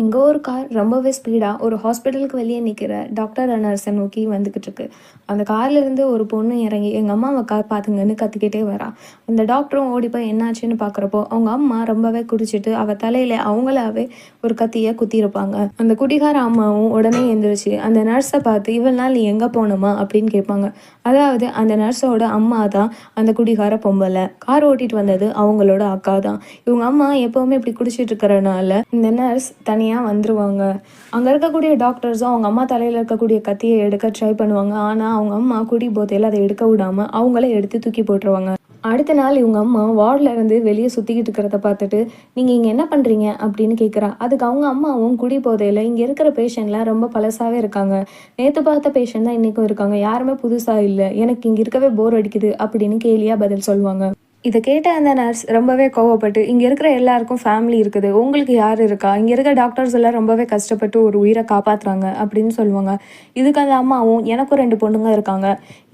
இங்கே ஒரு கார் ரொம்பவே ஸ்பீடாக ஒரு ஹாஸ்பிட்டலுக்கு வெளியே நிற்கிற டாக்டர் நர்ஸை நோக்கி வந்துக்கிட்டு இருக்கு. அந்த கார்லேருந்து ஒரு பொண்ணு இறங்கி எங்கள் அம்மாவை பார்த்துங்கன்னு கத்திக்கிட்டே வரா. அந்த டாக்டரும் ஓடி போய் என்னாச்சுன்னு பார்க்குறப்போ அவங்க அம்மா ரொம்பவே குடிச்சிட்டு அவள் தலையில் அவங்களாவே ஒரு கத்தியை குத்திருப்பாங்க. அந்த குடிகார அம்மாவும் உடனே எழுந்திரிச்சு அந்த நர்ஸை பார்த்து இவ்வளோ நாள் நீ எங்கே போகணுமா அப்படின்னு கேட்பாங்க. அதாவது அந்த நர்ஸோட அம்மா தான் அந்த குடிகார பொம்பளை. கார் ஓட்டிட்டு வந்தது அவங்களோட அக்கா தான். இவங்க அம்மா எப்போவுமே இப்படி குடிச்சிட்டு இருக்கிறனால இந்த நர்ஸ் தனியாக வந்துடுவாங்க. அங்கே இருக்கக்கூடிய டாக்டர்ஸும் அவங்க அம்மா தலையில் இருக்கக்கூடிய கத்தியை எடுக்க ட்ரை பண்ணுவாங்க. ஆனால் அவங்க அம்மா குடி போதையில் அதை எடுக்க விடாமல் அவங்கள எடுத்து தூக்கி போட்டுருவாங்க. அடுத்த நாள் இவங்க அம்மா வார்டில் இருந்து வெளியே சுற்றிக்கிட்டு இருக்கிறத பார்த்துட்டு நீங்கள் இங்கே என்ன பண்ணுறீங்க அப்படின்னு கேட்குறா. அதுக்கு அவங்க அம்மாவும் குடி போதையில் இங்கே இருக்கிற பேஷண்ட்லாம் ரொம்ப பழசாகவே இருக்காங்க, நேற்று பார்த்த பேஷண்ட் தான் இன்றைக்கும் இருக்காங்க, யாருமே புதுசாக இல்லை, எனக்கு இங்கே இருக்கவே போர் அடிக்குது அப்படின்னு கேலியாக பதில் சொல்லுவாங்க. இதை கேட்ட அந்த நர்ஸ் ரொம்பவே கோவப்பட்டு இங்கே இருக்கிற எல்லாருக்கும் ஃபேமிலி இருக்குது, உங்களுக்கு யார் இருக்கா, இங்கே இருக்க டாக்டர்ஸ் எல்லாம் ரொம்பவே கஷ்டப்பட்டு ஒரு உயிரை காப்பாற்றுறாங்க அப்படின்னு சொல்லுவாங்க. இதுக்கு அந்த அம்மாவும் எனக்கும் 2 பொண்ணுங்க இருக்காங்க,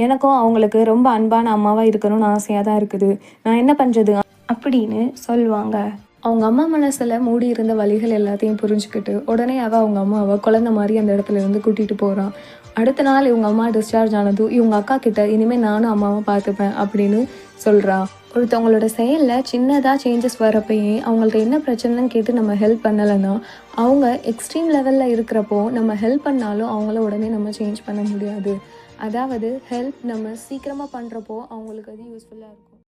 எனக்கும் அவங்களுக்கு ரொம்ப அன்பான அம்மாவாக இருக்கணும்னு ஆசையாக தான் இருக்குது, நான் என்ன பண்ணுறது அப்படின்னு சொல்லுவாங்க. அவங்க அம்மா மனசில் மூடி இருந்த வழிகள் எல்லாத்தையும் புரிஞ்சுக்கிட்டு உடனே அவங்க அம்மாவை குழந்த மாதிரி அந்த இடத்துல இருந்து கூட்டிகிட்டு போகிறான். அடுத்த நாள் இவங்க அம்மா டிஸ்சார்ஜ் ஆனதும் இவங்க அக்கா கிட்ட இனிமேல் நானும் அம்மாவை பார்த்துப்பேன் அப்படின்னு சொல்கிறா. ஒருத்தவங்களோட செயலில் சின்னதாக சேஞ்சஸ் வரப்பயே அவங்கள்ட்ட என்ன பிரச்சனைன்னு கேட்டு நம்ம ஹெல்ப் பண்ணலைன்னா அவங்க எக்ஸ்ட்ரீம் லெவலில் இருக்கிறப்போ நம்ம ஹெல்ப் பண்ணாலும் அவங்கள உடனே நம்ம சேஞ்ச் பண்ண முடியாது. அதாவது ஹெல்ப் நம்ம சீக்கிரமாக பண்ணுறப்போ அவங்களுக்கு அது யூஸ்ஃபுல்லாக இருக்கும்.